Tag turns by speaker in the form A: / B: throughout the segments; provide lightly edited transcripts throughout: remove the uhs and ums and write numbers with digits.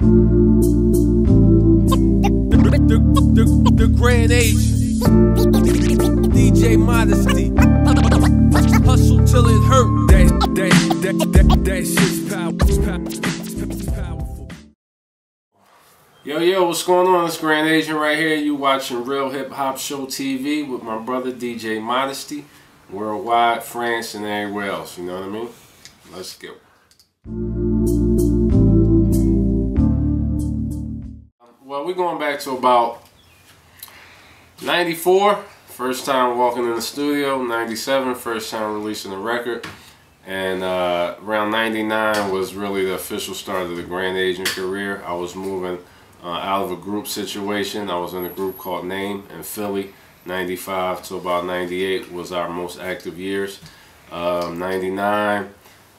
A: The grand age, DJ Modesty, hustle till it hurt. That shit's powerful.
B: Yo, what's going on? It's Grand Agent right here. You watching Real Hip Hop Show TV with my brother DJ Modesty, worldwide, France, and everywhere else. You know what I mean? Let's go. Well, we're going back to about 94, first time walking in the studio. 97, first time releasing a record. And around 99 was really the official start of the Grand Agent career. I was moving out of a group situation. I was in a group called Name in Philly. 95 to about 98 was our most active years. 99,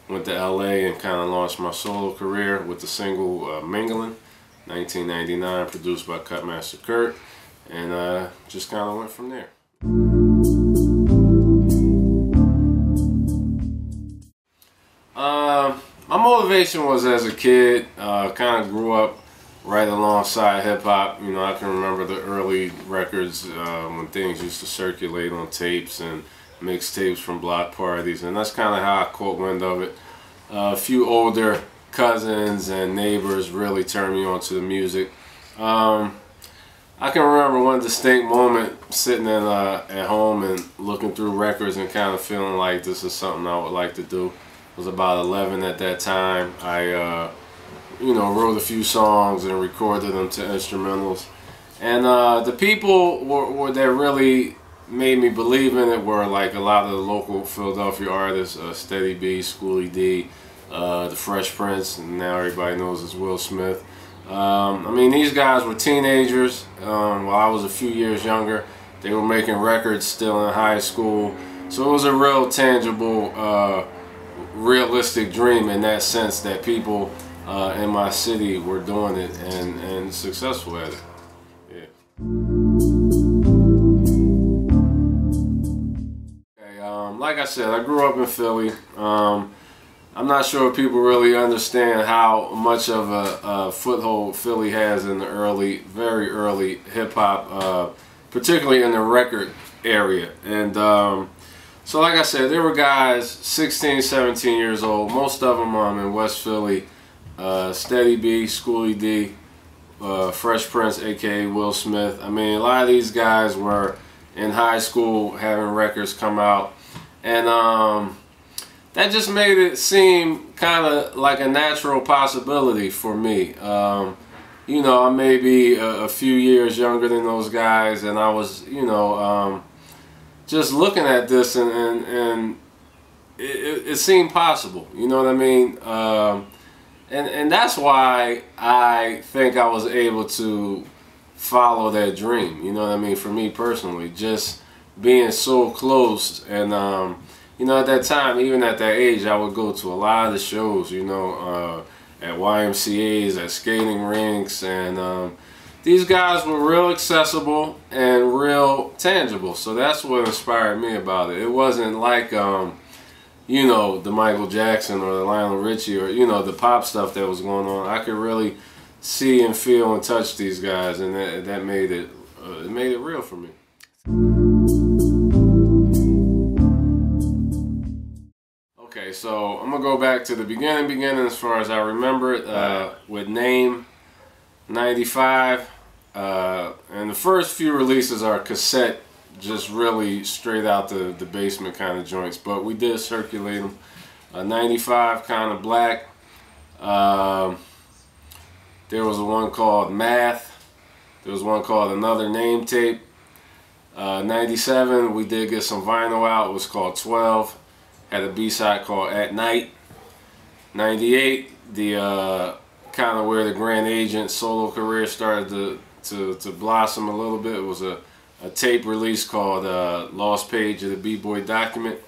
B: went to LA and kind of launched my solo career with the single Mingling. 1999, produced by Cutmaster Kurt, and just kind of went from there. My motivation was as a kid, kind of grew up right alongside hip-hop. You know, I can remember the early records when things used to circulate on tapes and mixtapes from block parties, and that's kind of how I caught wind of it. A few older cousins and neighbors really turned me on to the music. I can remember one distinct moment sitting in, at home and looking through records and kind of feeling like this is something I would like to do. I was about 11 at that time. I you know, wrote a few songs and recorded them to instrumentals. And the people that really made me believe in it were like a lot of the local Philadelphia artists, Steady B, Schoolie D, the Fresh Prince, and now everybody knows as Will Smith. I mean, these guys were teenagers while I was a few years younger. They were making records still in high school. So it was a real tangible, realistic dream in that sense that people in my city were doing it and successful at it. Yeah. Okay, like I said, I grew up in Philly. I'm not sure if people really understand how much of a foothold Philly has in the early, very early hip-hop, particularly in the record area. And so like I said, there were guys 16, 17 years old, most of them in West Philly, Steady B, Schoolie D, Fresh Prince, aka Will Smith. I mean, a lot of these guys were in high school having records come out, and that just made it seem kind of like a natural possibility for me. You know, I may be a few years younger than those guys, and I was, you know, just looking at this, and it seemed possible. You know what I mean? And that's why I think I was able to follow that dream. You know what I mean? For me personally, just being so close and you know, at that time, even at that age, I would go to a lot of the shows, you know, at YMCA's, at skating rinks, and these guys were real accessible and real tangible. So that's what inspired me about it. It wasn't like, you know, the Michael Jackson or the Lionel Richie or, you know, the pop stuff that was going on. I could really see and feel and touch these guys, and that made it real for me. Okay, so I'm gonna go back to the beginning as far as I remember it, with Name, 95, and the first few releases are cassette, just really straight out the basement kind of joints, but we did circulate them. 95, kind of black. There was one called Math. There was one called Another Name Tape. 97, we did get some vinyl out. It was called 12. Had a B-side called At Night. 98, the kind of where the Grand Agent solo career started to blossom a little bit. It was a tape release called Lost Page of the B-Boy Document.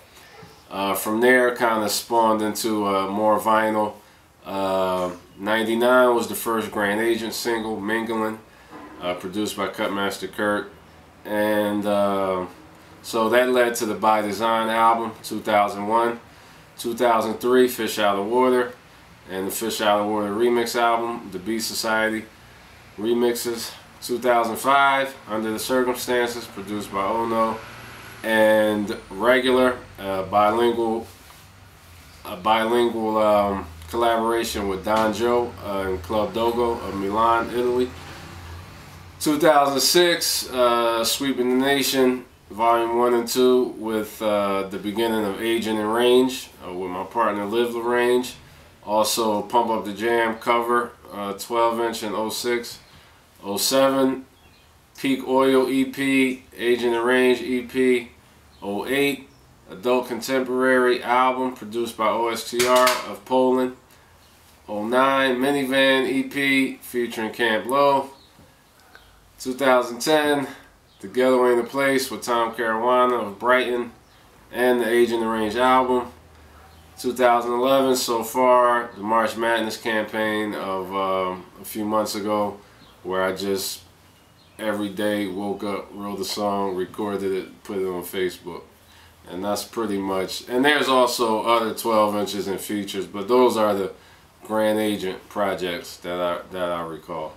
B: From there, kind of spawned into more vinyl. 99 was the first Grand Agent single, Mingling, produced by Cutmaster Kurt. And so that led to the By Design album, 2001. 2003, Fish Out of Water. and the Fish Out of Water remix album, The Beat Society remixes. 2005, Under the Circumstances, produced by Ono, and Regular, a bilingual collaboration with Don Joe and Club Dogo of Milan, Italy. 2006, Sweeping the Nation, Volume 1 and 2, with the beginning of Agent in Range with my partner Live LaRange. Also, Pump Up the Jam cover, 12-inch in 06. 07, Peak Oil EP, Agent in Range EP. 08, Adult Contemporary album produced by OSTR of Poland. 09, Minivan EP featuring Camp Low. 2010, The Ghetto Ain't a Place with Tom Caruana of Brighton and the Agent in Range album. 2011, so far, the March Madness campaign of a few months ago, where I just every day woke up, wrote a song, recorded it, put it on Facebook. And that's pretty much, and there's also other 12 inches and features, but those are the Grand Agent projects that I recall.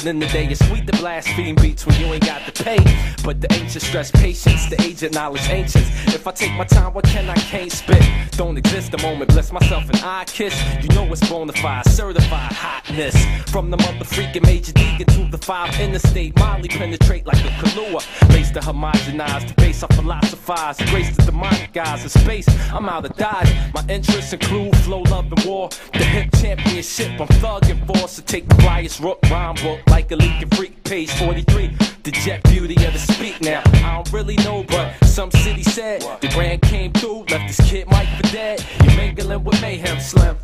C: In the day, it's sweet to blaspheme beats when you ain't got to pay. But the ancient stress patience, the agent knowledge ancients. If I take my time, what can I can't spit? Don't exist a moment, bless myself an eye kiss. You know it's bona fide, certified hotness. From the mother freaking Major Deacon to the 5 interstate, Molly penetrate like a Kahlua. Lace to homogenize, the base I philosophize, grace the demonic guys in space. I'm out of dodge. My interests include flow, love, and war. The hip championship I'm thugging for. So take the flyest rook rhyme book like a leaking freak, page 43. The jet beauty of the speak now. I don't really know, but some city said the grand came through, left this kid Mike for dead. You're mingling with mayhem, Slim.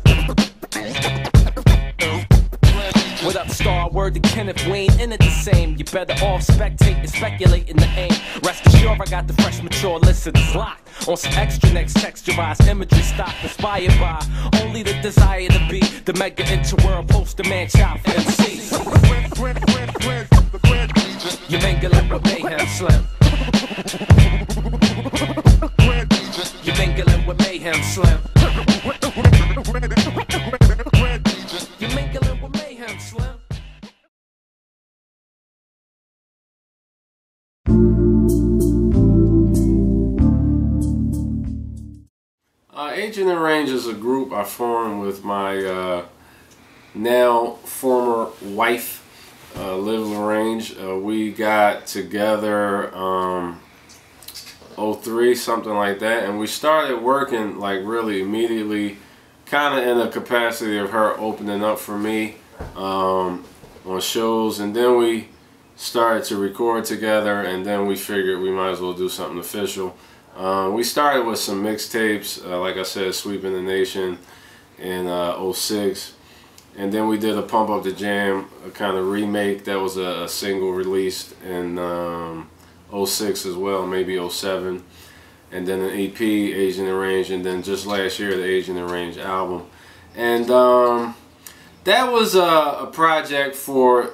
C: What up, star? Word to Kenneth, we ain't in it the same. You better off spectate and speculate in the aim. Rest assured, I got the fresh, mature listeners locked on some extra next texturized imagery stock inspired by only the desire to be the mega interworld poster man child for MCs. You're mingling with mayhem, Slim. You're mingling with mayhem, Slim. You're mingling with mayhem, Slim.
B: Agent in Range is a group I formed with my now former wife, Live LaRange. We got together 03, something like that, and we started working like really immediately, kind of in the capacity of her opening up for me on shows, and then we started to record together, and then we figured we might as well do something official. We started with some mixtapes, like I said, Sweeping the Nation in 06, and then we did a Pump Up the Jam, a kind of remake that was a single released in 06 as well, maybe 07, and then an EP, Agent in Range, and then just last year the Agent in Range album. And that was a project for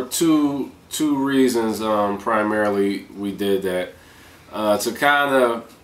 B: two reasons. Primarily we did that to kind of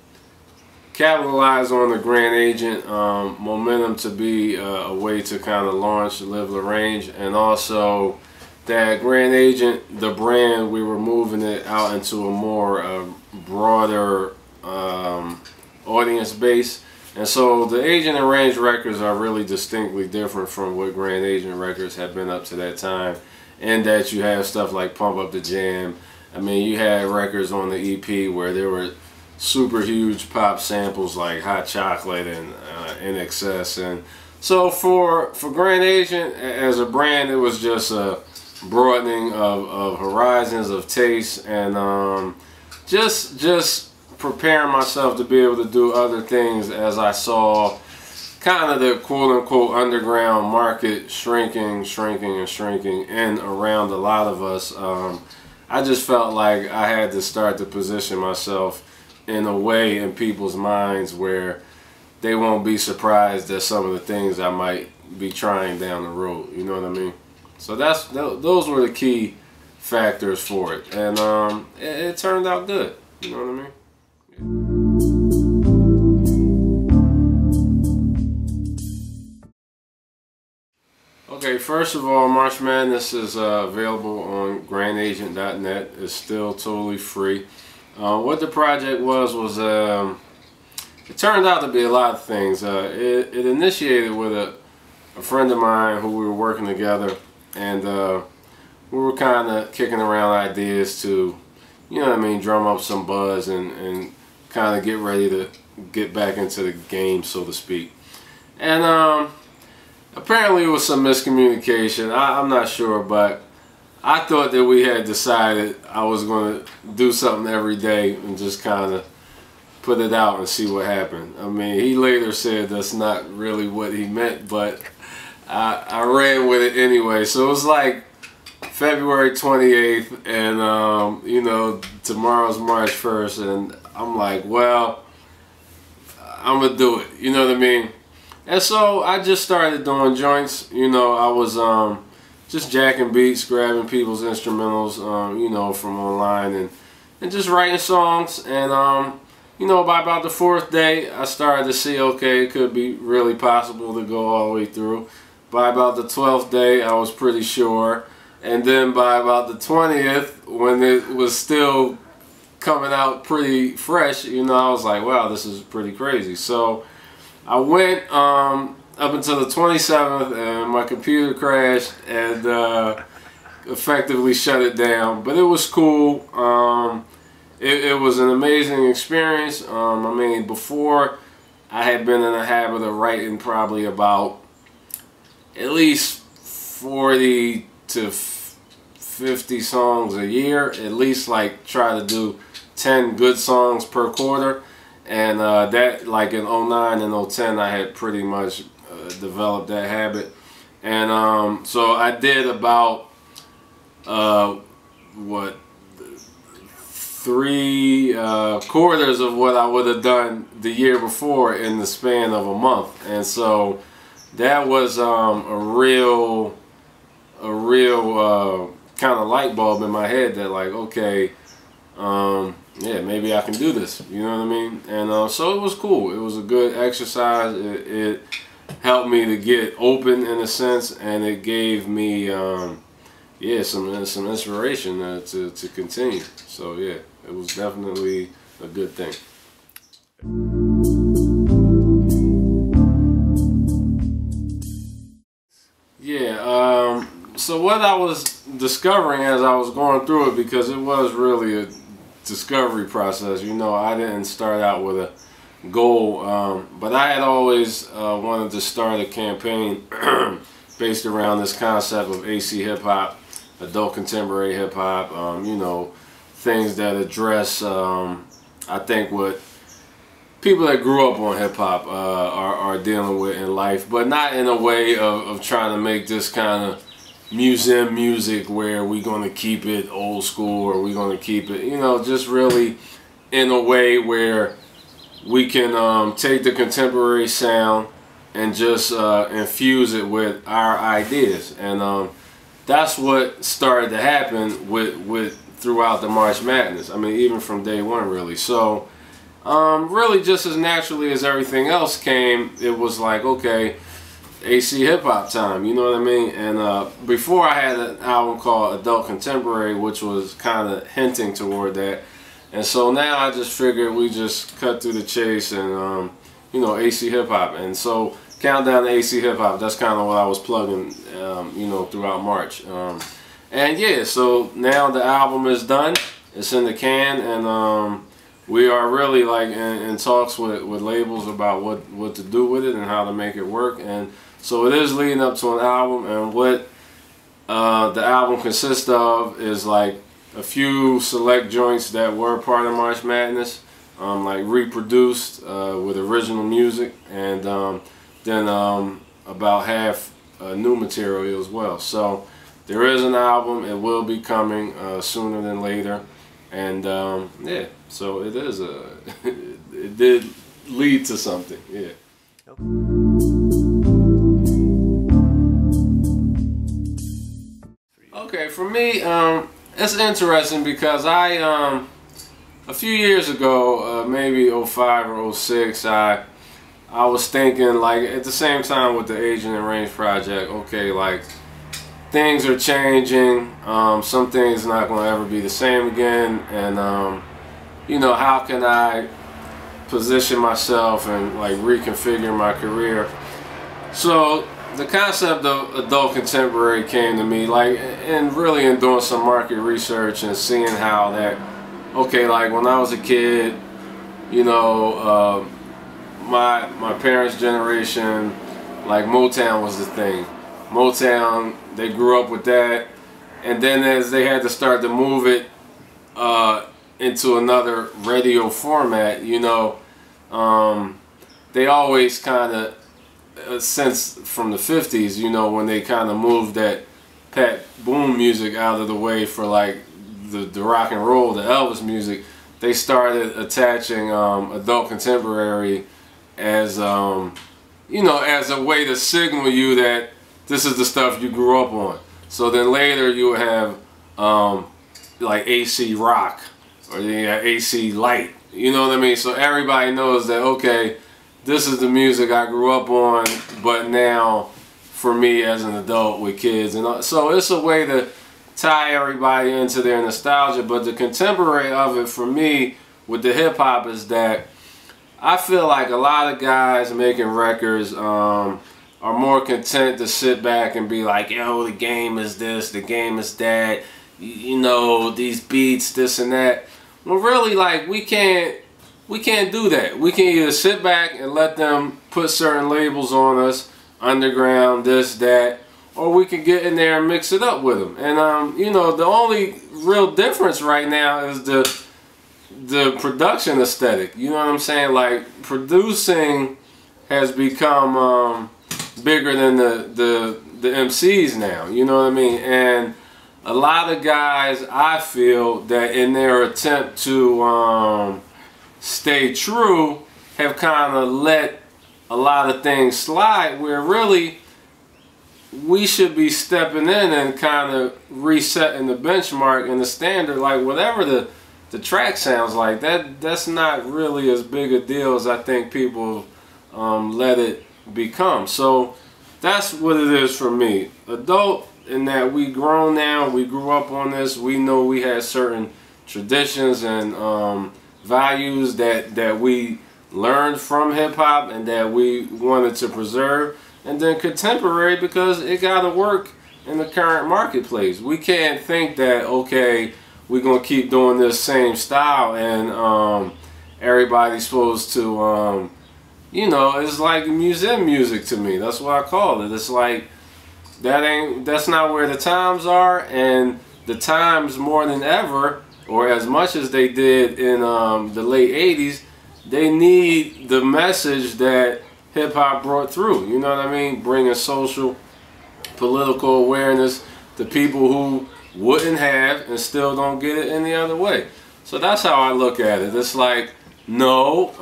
B: capitalize on the Grand Agent momentum, to be a way to kind of launch Live LaRange, and also that Grand Agent, the brand, we were moving it out into a more broader audience base. And so the Agent in Range records are really distinctly different from what Grand Agent records have been up to that time, in that you have stuff like Pump Up the Jam. I mean, you had records on the EP where there were super huge pop samples like Hot Chocolate and In Excess. And so for Grand Agent as a brand, it was just a broadening of horizons, of taste, and just preparing myself to be able to do other things as I saw kind of the quote-unquote underground market shrinking and around a lot of us. I just felt like I had to start to position myself in a way in people's minds where they won't be surprised at some of the things I might be trying down the road. You know what I mean? So those were the key factors for it, and it turned out good. You know what I mean? Okay, first of all, March Madness is available on grandagent.net. It's still totally free. What the project was it turned out to be a lot of things. It initiated with a friend of mine who we were working together, and we were kind of kicking around ideas to, you know what I mean, drum up some buzz and kind of get ready to get back into the game, so to speak. And apparently it was some miscommunication. I'm not sure, but I thought that we had decided I was going to do something every day and just kind of put it out and see what happened. I mean, he later said that's not really what he meant, but I ran with it anyway. So it was like February 28th, and you know, tomorrow's March 1st, and I'm like, well, I'm gonna do it. You know what I mean? And so I just started doing joints. You know, I was just jacking beats, grabbing people's instrumentals, you know, from online, and just writing songs. And you know, by about the 4th day, I started to see, okay, it could be really possible to go all the way through. By about the 12th day, I was pretty sure. And then by about the 20th, when it was still coming out pretty fresh, you know, I was like, wow, this is pretty crazy. So I went up until the 27th, and my computer crashed and effectively shut it down. But it was cool. It was an amazing experience. I mean, before, I had been in the habit of writing probably about at least 40 to 50 songs a year. At least, like, try to do 10 good songs per quarter. And that, like in 09 and 010, I had pretty much developed that habit. And so I did about, what, 3 quarters of what I would have done the year before in the span of a month. And so that was a real kind of light bulb in my head that, like, okay, yeah, maybe I can do this, you know what I mean? And so it was cool. It was a good exercise. It helped me to get open in a sense, and it gave me yeah, some inspiration to continue. So yeah, it was definitely a good thing. Yeah, so what I was discovering as I was going through it, because it was really a discovery process, you know, I didn't start out with a goal, but I had always wanted to start a campaign based around this concept of AC hip-hop, adult contemporary hip-hop, you know, things that address, I think, what people that grew up on hip-hop are dealing with in life, but not in a way of trying to make this kind of museum music where we're going to keep it old school, or we're going to keep it, you know, just really in a way where we can take the contemporary sound and just infuse it with our ideas. And that's what started to happen with throughout the March Madness. I mean, even from day one, really. So really just as naturally as everything else came, it was like, okay, AC hip hop time, you know what I mean? And before, I had an album called Adult Contemporary, which was kind of hinting toward that. And so now I just figured we just cut through the chase and, you know, AC hip hop. And so Countdown to AC hip hop, that's kind of what I was plugging, you know, throughout March. And yeah, so now the album is done. It's in the can, and we are really like in talks with labels about what to do with it and how to make it work. And so it is leading up to an album, and what the album consists of is like a few select joints that were part of March Madness, like reproduced with original music, and then about half new material as well. So there is an album. It will be coming sooner than later, and yeah, so it is it did lead to something. Yeah. Okay, for me, it's interesting because I a few years ago, maybe 05 or 06, I was thinking, like, at the same time with the Agent and Range project, okay, like, things are changing, some things not going to ever be the same again, and you know, how can I position myself and like reconfigure my career? So the concept of adult contemporary came to me, like, and really in doing some market research and seeing how that, okay, like when I was a kid, you know, my parents' generation, like Motown was the thing. Motown, they grew up with that, and then as they had to start to move it into another radio format, you know, they always kind of, since from the 50s, you know, when they kind of moved that Pat Boone music out of the way for like the rock and roll, the Elvis music, they started attaching adult contemporary as you know, as a way to signal you that this is the stuff you grew up on. So then later you would have like AC rock, or you have AC light, you know what I mean? So everybody knows that, okay, this is the music I grew up on, but now for me as an adult with kids, and so it's a way to tie everybody into their nostalgia. But the contemporary of it for me with the hip hop is that I feel like a lot of guys making records are more content to sit back and be like, yo, the game is this, the game is that, you know, these beats, this and that. Well, really, like, we can't do that. We can either sit back and let them put certain labels on us, underground, this, that, or we can get in there and mix it up with them. And you know, the only real difference right now is the production aesthetic. You know what I'm saying? Like, producing has become bigger than the MCs now. You know what I mean? And a lot of guys, I feel that in their attempt to stay true, have kind of let a lot of things slide, where really we should be stepping in and kind of resetting the benchmark and the standard. Like, whatever the track sounds like, that's not really as big a deal as I think people let it become. So that's what it is for me. Adult, in that we grown now, we grew up on this, we know we had certain traditions and values that we learned from hip-hop and that we wanted to preserve. And then contemporary, because it got to work in the current marketplace. We can't think that, okay, we're going to keep doing this same style and everybody's supposed to, you know, it's like museum music to me. That's what I call it. It's like, that's not where the times are, and the times more than ever, or as much as they did in the late 80s, they need the message that hip-hop brought through. You know what I mean? Bringing social, political awareness to people who wouldn't have and still don't get it any other way. So that's how I look at it. It's like, no,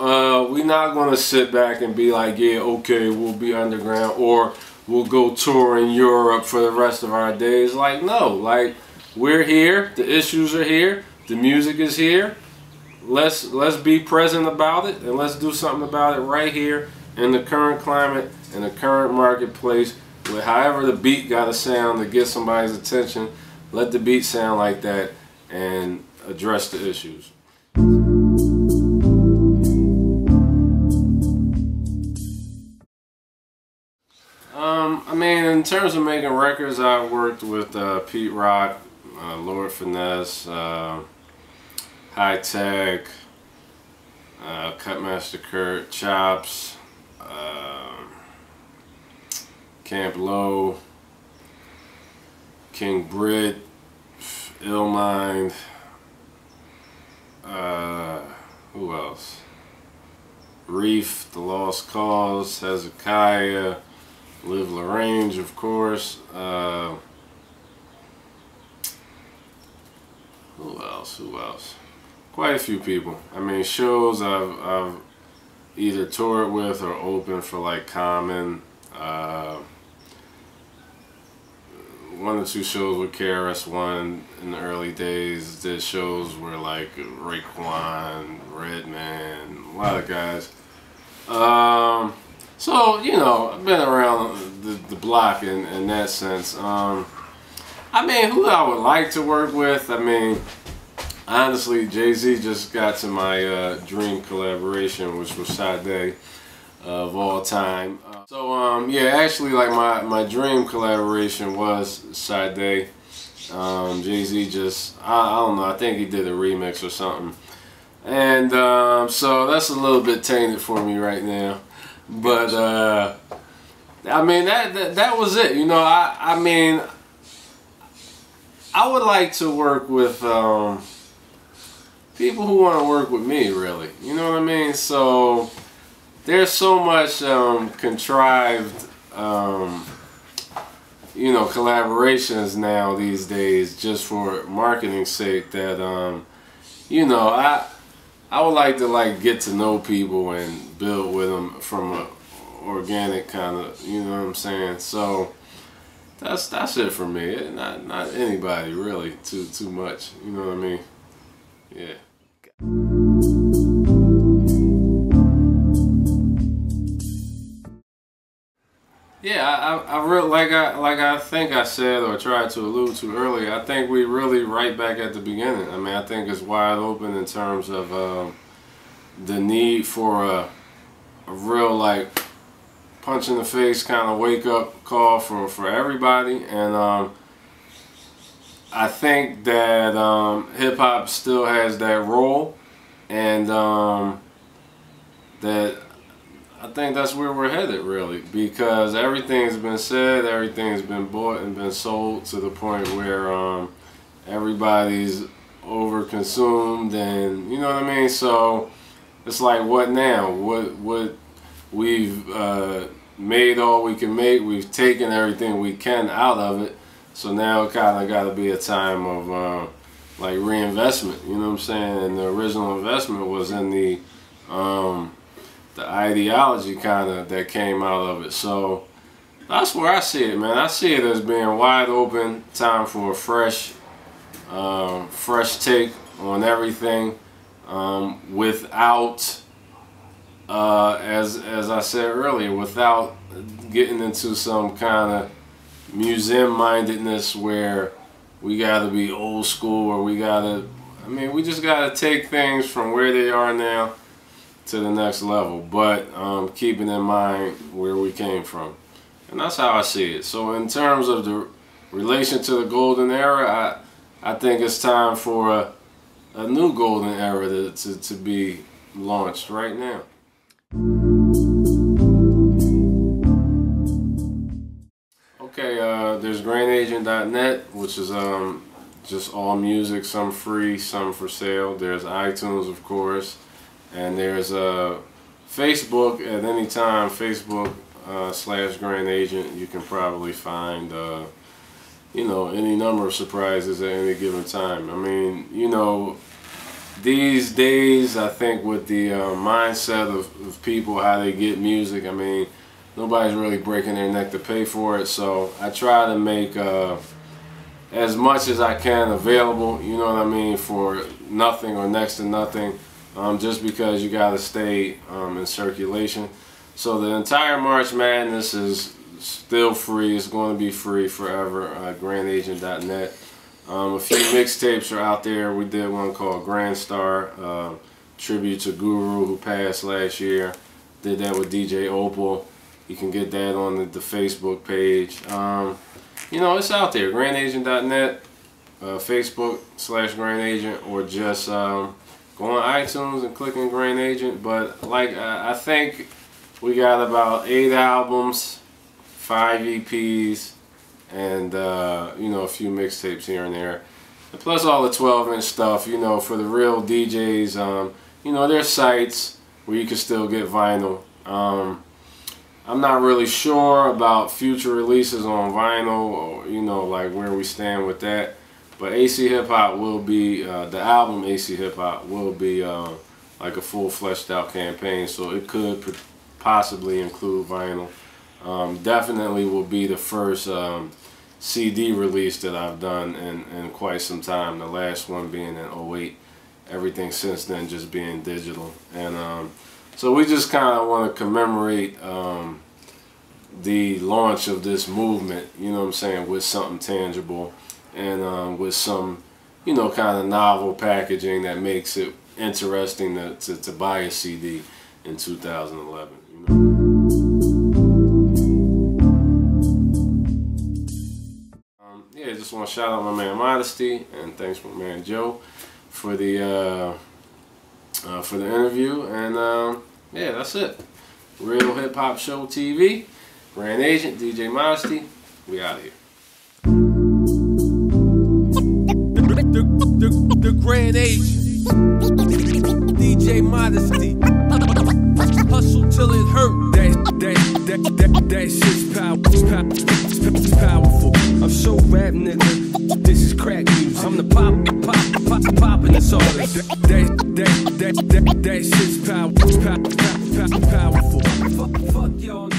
B: we're not going to sit back and be like, yeah, okay, we'll be underground, or we'll go tour in Europe for the rest of our days. Like, no, like, we're here, the issues are here, the music is here. Let's be present about it, and let's do something about it right here in the current climate, in the current marketplace, with however the beat got to sound to get somebody's attention. Let the beat sound like that and address the issues. I mean, in terms of making records, I worked with Pete Rock, Lord Finesse, High Tech, Cutmaster Kurt, Chops, Camp Low, King Britt, Illmind, who else? Reef, The Lost Cause, Hezekiah, Live LaRange, of course. else? Who else? Quite a few people. I mean, shows I've either toured with or opened for, like Common. One or two shows with KRS-One in the early days. Did shows where like Raekwon, Redman, a lot of guys. So, you know, I've been around the block in that sense. I mean, who I would like to work with? I mean, honestly, Jay-Z just got to my dream collaboration, which was Sade of all time. Yeah, actually, like my dream collaboration was Sade. Jay-Z just, I don't know, I think he did a remix or something. And so that's a little bit tainted for me right now. But I mean, that was it. You know, I mean, I would like to work with people who want to work with me, really. You know what I mean? So there's so much contrived, you know, collaborations now these days just for marketing's sake that, you know, I would like to like get to know people and build with them from a organic kind of, you know what I'm saying? So that's it for me. Not anybody really too much. You know what I mean? Yeah. Yeah, I really like I think I said or tried to allude to earlier. I think we really right back at the beginning. I mean, I think it's wide open in terms of the need for a real like punch in the face kind of wake up call for everybody. And I think that hip hop still has that role, and that. I think that's where we're headed, really, because everything's been said, everything's been bought and been sold to the point where everybody's overconsumed, and you know what I mean. So it's like, what now? What we've made all we can make. We've taken everything we can out of it. So now it kind of got to be a time of like reinvestment. You know what I'm saying? And the original investment was in the ideology kind of that came out of it. So that's where I see it, man. I see it as being wide open, time for a fresh take on everything, without as I said earlier, without getting into some kind of museum mindedness where we gotta be old school, or we just gotta take things from where they are now to the next level, but keeping in mind where we came from. And that's how I see it. So in terms of the relation to the golden era, I think it's time for a new golden era to be launched right now. Okay, there's grandagent.net, which is just all music, some free, some for sale. There's iTunes, of course. And there's Facebook at any time, Facebook /Grand Agent. You can probably find, you know, any number of surprises at any given time. I mean, you know, these days, I think with the mindset of people, how they get music, I mean, nobody's really breaking their neck to pay for it. So I try to make as much as I can available, you know what I mean, for nothing or next to nothing. Just because you got to stay in circulation. So the entire March Madness is still free. It's going to be free forever. Grandagent.net. A few mixtapes are out there. We did one called Grand Star, tribute to Guru, who passed last year. Did that with DJ Opal. You can get that on the Facebook page. You know, it's out there. Grandagent.net, Facebook /GrandAgent, or just go on iTunes and click on Grand Agent. But like I think we got about 8 albums, 5 EPs, and you know, a few mixtapes here and there, and plus all the 12-inch stuff. You know, for the real DJs, you know, there's sites where you can still get vinyl. I'm not really sure about future releases on vinyl, or you know, like where we stand with that. But AC Hip Hop will be, the album AC Hip Hop will be like a full fleshed out campaign, so it could possibly include vinyl. Definitely will be the first CD release that I've done in quite some time. The last one being in 08. Everything since then just being digital. And so we just kind of want to commemorate the launch of this movement, you know what I'm saying, with something tangible and with some, you know, kind of novel packaging that makes it interesting to buy a CD in 2011. You know? Yeah, just want to shout out my man Modesty, and thanks my man Joe for the interview. And yeah, that's it. Real Hip Hop Show TV, Grand Agent DJ Modesty. We out of here.
A: The Grand Agent, DJ Modesty. Hustle till it hurt. That shit's powerful. I'm so rap, nigga. This is crack music. I'm the poppin'est artist. That shit's powerful. Fuck y'all.